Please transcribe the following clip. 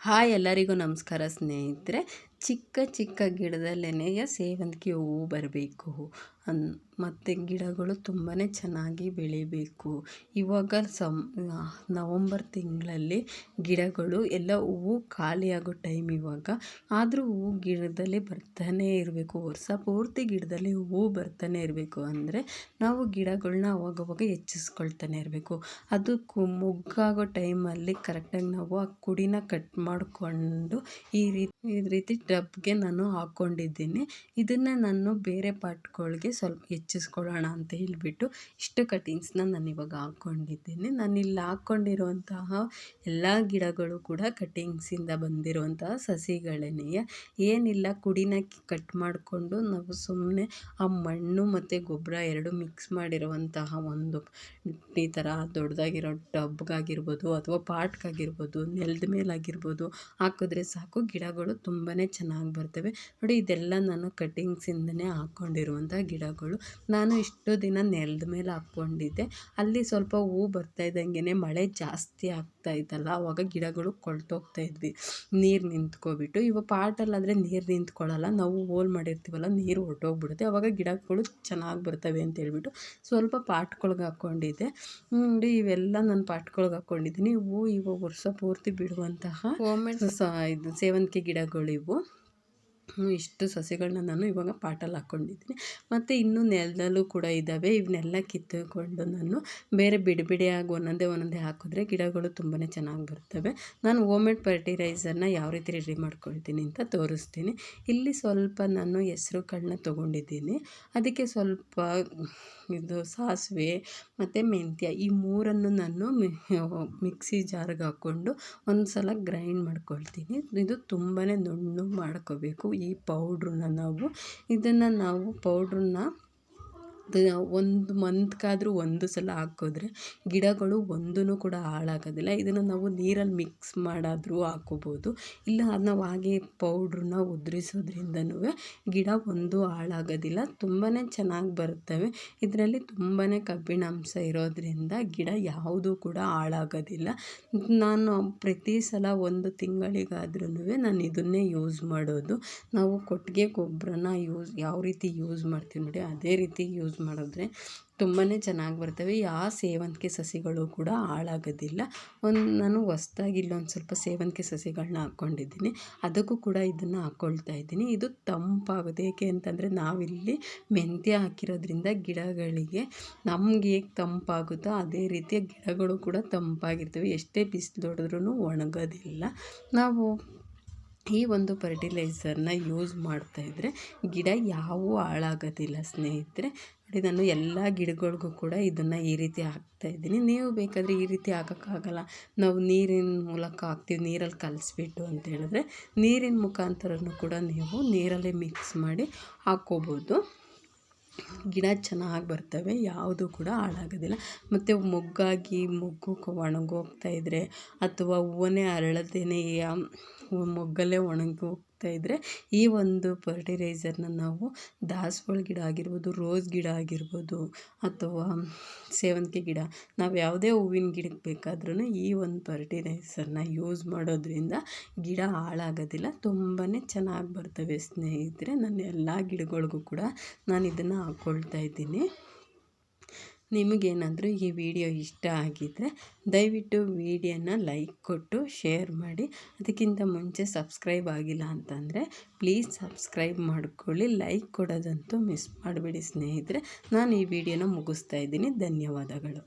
Hi ಎಲ್ಲರಿಗೂ ನಮಸ್ಕಾರ ಸ್ನೇಹಿತರೆ. ಚಿಕ್ಕ ಚಿಕ್ಕ ಗಿಡದಲ್ಲೇ ಸೇವಂತಿಗೆ ಹೂವು ಬರಬೇಕು ಮತ್ತು ಗಿಡಗಳು ತುಂಬಾ ಚೆನ್ನಾಗಿ ಬೆಳಿಬೇಕು. ಇವಾಗ ನವಂಬರ್ ತಿಂಗಳಲ್ಲಿ ಗಿಡಗಳು ಎಲ್ಲ ಹೂವು ಖಾಲಿಯಾಗೋ ಟೈಮ್ ಇವಾಗ. ಆದರೂ ಹೂವು ಗಿಡದಲ್ಲಿ ಬರ್ತಾನೆ ಇರಬೇಕು, ವರ್ಷ ಪೂರ್ತಿ ಗಿಡದಲ್ಲಿ ಹೂವು ಬರ್ತಾನೆ ಇರಬೇಕು. ಅಂದರೆ ನಾವು ಗಿಡಗಳನ್ನ ಅವಾಗವಾಗ ಹೆಚ್ಚಿಸ್ಕೊಳ್ತಾನೆ ಇರಬೇಕು. ಅದು ಮೊಗ್ಗಾಗೋ ಟೈಮಲ್ಲಿ ಕರೆಕ್ಟಾಗಿ ನಾವು ಆ ಕುಡಿನ ಕಟ್ ಮಾಡಿಕೊಂಡು ಈ ರೀತಿ ಟಬ್ಗೆ ನಾನು ಹಾಕ್ಕೊಂಡಿದ್ದೀನಿ. ಇದನ್ನು ನಾನು ಬೇರೆ ಪಾಟ್ಗಳಿಗೆ ಸ್ವಲ್ಪ ಹೆಚ್ಚಿಸ್ಕೊಳ್ಳೋಣ ಅಂತ ಹೇಳಿಬಿಟ್ಟು ಇಷ್ಟು ಕಟಿಂಗ್ಸ್ನ ನಾನು ಇವಾಗ ಹಾಕ್ಕೊಂಡಿದ್ದೀನಿ. ನಾನಿಲ್ಲಿ ಹಾಕ್ಕೊಂಡಿರುವಂತಹ ಎಲ್ಲ ಗಿಡಗಳು ಕೂಡ ಕಟಿಂಗ್ಸಿಂದ ಬಂದಿರುವಂತಹ ಸಸಿಗಳೇನೆಯ. ಏನಿಲ್ಲ, ಕುಡಿನ ಕಟ್ ಮಾಡಿಕೊಂಡು ನಾವು ಸುಮ್ಮನೆ ಆ ಮಣ್ಣು ಮತ್ತು ಗೊಬ್ಬರ ಎರಡು ಮಿಕ್ಸ್ ಮಾಡಿರುವಂತಹ ಒಂದು ಈ ಥರ ದೊಡ್ಡದಾಗಿರೋ ಟಬ್ಗಾಗಿರ್ಬೋದು ಅಥವಾ ಪಾಟ್ಗಾಗಿರ್ಬೋದು, ನೆಲದ ಮೇಲಾಗಿರ್ಬೋದು ಹಾಕಿದ್ರೆ ಸಾಕು, ಗಿಡಗಳು ತುಂಬಾ ಚೆನ್ನಾಗಿ ಬರ್ತವೆ. ನೋಡಿ, ಇದೆಲ್ಲ ನಾನು ಕಟಿಂಗ್ಸಿಂದನೇ ಹಾಕ್ಕೊಂಡಿರುವಂಥ ಗಿಡಗಳು. ನಾನು ಇಷ್ಟು ದಿನ ನೆಲದ ಮೇಲೆ ಹಾಕ್ಕೊಂಡಿದ್ದೆ. ಅಲ್ಲಿ ಸ್ವಲ್ಪ ಹೂವು ಬರ್ತಾ ಇದ್ದಂಗೆ ಮಳೆ ಜಾಸ್ತಿ ಆಗ್ತಾ ಇತ್ತಲ್ಲ, ಆವಾಗ ಗಿಡಗಳು ಕೊಳ್ತೋಗ್ತಾ ಇದ್ವಿ, ನೀರು ನಿಂತ್ಕೊಬಿಟ್ಟು. ಇವಾಗ ಪಾಟಲ್ಲಾದರೆ ನೀರು ನಿಂತ್ಕೊಳ್ಳಲ್ಲ, ನಾವು ಹೋಲ್ ಮಾಡಿರ್ತೀವಲ್ಲ, ನೀರು ಹೊರ್ಟೋಗ್ಬಿಡುತ್ತೆ. ಆವಾಗ ಗಿಡಗಳು ಚೆನ್ನಾಗಿ ಬರ್ತವೆ ಅಂತ ಹೇಳ್ಬಿಟ್ಟು ಸ್ವಲ್ಪ ಪಾಟ್ಗಳ್ಗೆ ಹಾಕ್ಕೊಂಡಿದ್ದೆ. ನೋಡಿ, ಇವೆಲ್ಲ ನಾನು ಪಾಟ್ಗಳ್ಗೆ ಹಾಕ್ಕೊಂಡಿದ್ದೀನಿ. ಇವು ಇವಾಗ ವರ್ಷ ಪೂರ್ತಿ ಬಿಡುವಂತಹ ಇದು ಸೇವಂತಿಗೆ ಗಿಡಗಳಿವು. ಇಷ್ಟು ಸಸಿಗಳನ್ನ ನಾನು ಇವಾಗ ಪಾಟಲ್ಲಿ ಹಾಕ್ಕೊಂಡಿದ್ದೀನಿ. ಮತ್ತು ಇನ್ನೂ ನೆಲದಲ್ಲೂ ಕೂಡ ಇದ್ದಾವೆ. ಇವನ್ನೆಲ್ಲ ಕಿತ್ತುಕೊಂಡು ನಾನು ಬೇರೆ ಬಿಡಿಯಾಗಿ ಒಂದೊಂದೇ ಹಾಕಿದ್ರೆ ಗಿಡಗಳು ತುಂಬಾ ಚೆನ್ನಾಗಿ ಬರ್ತವೆ. ನಾನು ಹೋಮ್ಮೇಡ್ ಫರ್ಟಿಲೈಸರ್ನ ಯಾವ ರೀತಿ ರೆಡಿ ಮಾಡ್ಕೊಳ್ತೀನಿ ಅಂತ ತೋರಿಸ್ತೀನಿ. ಇಲ್ಲಿ ಸ್ವಲ್ಪ ನಾನು ಹೆಸ್ರು ಕಾಳನ್ನ ತೊಗೊಂಡಿದ್ದೀನಿ. ಅದಕ್ಕೆ ಸ್ವಲ್ಪ ಇದು ಸಾಸಿವೆ ಮತ್ತು ಮೆಂತ್ಯ, ಈ ಮೂರನ್ನು ನಾನು ಮಿಕ್ಸಿ ಜಾರ್ಗೆ ಹಾಕ್ಕೊಂಡು ಒಂದು ಸಲ ಗ್ರೈಂಡ್ ಮಾಡ್ಕೊಳ್ತೀನಿ. ಇದು ತುಂಬಾ ನುಣ್ಣಗೆ ಮಾಡ್ಕೋಬೇಕು ಈ ಪೌಡ್ರನ್ನ. ನಾವು ಪೌಡ್ರನ್ನ ಒಂದು ಮಂತ್ಗಾದರೂ ಒಂದು ಸಲ ಹಾಕಿದ್ರೆ ಗಿಡಗಳು ಒಂದೂ ಕೂಡ ಹಾಳಾಗೋದಿಲ್ಲ. ಇದನ್ನು ನಾವು ನೀರಲ್ಲಿ ಮಿಕ್ಸ್ ಮಾಡಾದರೂ ಹಾಕೋಬೋದು. ಇಲ್ಲ ನಾವು ಹಾಗೆ ಪೌಡ್ರನ್ನ ಉದುರಿಸೋದ್ರಿಂದನೂ ಗಿಡ ಒಂದು ಹಾಳಾಗೋದಿಲ್ಲ, ತುಂಬಾ ಚೆನ್ನಾಗಿ ಬರ್ತವೆ. ಇದರಲ್ಲಿ ತುಂಬಾ ಕಬ್ಬಿಣಾಂಶ ಇರೋದ್ರಿಂದ ಗಿಡ ಯಾವುದೂ ಕೂಡ ಹಾಳಾಗೋದಿಲ್ಲ. ನಾನು ಪ್ರತಿ ಸಲ ಒಂದು ತಿಂಗಳಿಗಾದ್ರೂ ನಾನು ಇದನ್ನೇ ಯೂಸ್ ಮಾಡೋದು. ನಾವು ಕೊಟ್ಟಿಗೆ ಗೊಬ್ಬರನ ಯಾವ ರೀತಿ ಯೂಸ್ ಮಾಡ್ತೀವಿ ನೋಡಿ, ಅದೇ ರೀತಿ ಯೂಸ್ ಮಾಡಿದ್ರೆ ತುಂಬಾ ಚೆನ್ನಾಗಿ ಬರ್ತವೆ. ಯಾವ ಸೇವಂತಿಗೆ ಸಸಿಗಳು ಕೂಡ ಹಾಳಾಗೋದಿಲ್ಲ. ನಾನು ಹೊಸ್ದಾಗಿ ಇಲ್ಲೊಂದು ಸ್ವಲ್ಪ ಸೇವಂತಿಗೆ ಸಸಿಗಳನ್ನ ಹಾಕ್ಕೊಂಡಿದ್ದೀನಿ. ಅದಕ್ಕೂ ಕೂಡ ಇದನ್ನು ಹಾಕ್ಕೊಳ್ತಾ ಇದ್ದೀನಿ. ಇದು ತಂಪಾಗುತ್ತೆ. ಏಕೆ ಅಂತಂದರೆ ನಾವಿಲ್ಲಿ ಮೆಂತ್ಯ ಹಾಕಿರೋದ್ರಿಂದ ಗಿಡಗಳಿಗೆ ನಮ್ಗೆ ಹೇಗೆ ತಂಪಾಗುತ್ತೋ ಅದೇ ರೀತಿಯ ಗಿಡಗಳು ಕೂಡ ತಂಪಾಗಿರ್ತವೆ. ಎಷ್ಟೇ ಬಿಸಿಲು ಹೊಡೆದ್ರೂ ಒಣಗೋದಿಲ್ಲ. ನಾವು ಈ ಒಂದು ಫರ್ಟಿಲೈಸರ್ನ ಯೂಸ್ ಮಾಡ್ತಾಯಿದ್ರೆ ಗಿಡ ಯಾವೂ ಹಾಳಾಗೋದಿಲ್ಲ ಸ್ನೇಹಿತರೆ. ನೋಡಿ, ನಾನು ಎಲ್ಲ ಗಿಡಗಳಿಗೂ ಕೂಡ ಇದನ್ನು ಈ ರೀತಿ ಹಾಕ್ತಾಯಿದ್ದೀನಿ. ನೀವು ಬೇಕಾದರೆ ಈ ರೀತಿ ಹಾಕೋಕ್ಕಾಗಲ್ಲ, ನಾವು ನೀರಿನ ಮೂಲಕ ಹಾಕ್ತೀವಿ, ನೀರಲ್ಲಿ ಕಲಿಸ್ಬಿಟ್ಟು ಅಂತ ಹೇಳಿದ್ರೆ ನೀರಿನ ಮುಖಾಂತರನೂ ಕೂಡ ನೀವು ನೀರಲ್ಲೇ ಮಿಕ್ಸ್ ಮಾಡಿ ಹಾಕ್ಕೋಬೋದು. ಗಿಡ ಚೆನ್ನಾಗಿ ಬರ್ತವೆ, ಯಾವುದೂ ಕೂಡ ಹಾಳಾಗೋದಿಲ್ಲ. ಮತ್ತು ಮೊಗ್ಗು ಒಣಗೋಗ್ತಾಯಿದ್ರೆ ಅಥವಾ ಹೂವನ್ನೇ ಅರಳದೇನೆ ಮೊಗ್ಗಲ್ಲೇ ಒಣಗೋಗ್ತಾಯಿದ್ರೆ ಈ ಒಂದು ಫರ್ಟಿಲೈಸರ್ನ ನಾವು ದಾಸವಾಳ ಗಿಡ ಆಗಿರ್ಬೋದು, ರೋಸ್ ಗಿಡ ಆಗಿರ್ಬೋದು ಅಥವಾ ಸೇವಂತಿಗೆ ಗಿಡ, ನಾವು ಯಾವುದೇ ಹೂವಿನ ಗಿಡಕ್ಕೆ ಬೇಕಾದ್ರೂ ಈ ಒಂದು ಫರ್ಟಿಲೈಸರ್ನ ಯೂಸ್ ಮಾಡೋದ್ರಿಂದ ಗಿಡ ಹಾಳಾಗೋದಿಲ್ಲ, ತುಂಬಾ ಚೆನ್ನಾಗಿ ಬರ್ತವೆ ಸ್ನೇಹಿತರೆ. ನನ್ನ ಎಲ್ಲ ಗಿಡಗಳಿಗೂ ಕೂಡ ನಾನು ಇದನ್ನು ಹಾಕ್ಕೊಳ್ತಾ ಇದ್ದೀನಿ. ನಿಮಗೇನಾದರೂ ಈ ವಿಡಿಯೋ ಇಷ್ಟ ಆಗಿದ್ದರೆ ದಯವಿಟ್ಟು ವಿಡಿಯೋನ ಲೈಕ್ ಕೊಟ್ಟು ಶೇರ್ ಮಾಡಿ. ಅದಕ್ಕಿಂತ ಮುಂಚೆ ಸಬ್ಸ್ಕ್ರೈಬ್ ಆಗಿಲ್ಲ ಅಂತಂದರೆ ಪ್ಲೀಸ್ ಸಬ್ಸ್ಕ್ರೈಬ್ ಮಾಡ್ಕೊಳ್ಳಿ. ಲೈಕ್ ಕೊಡೋದಂತೂ ಮಿಸ್ ಮಾಡಬೇಡಿ ಸ್ನೇಹಿತರೆ. ನಾನು ಈ ವಿಡಿಯೋನ ಮುಗಿಸ್ತಾ ಇದ್ದೀನಿ. ಧನ್ಯವಾದಗಳು.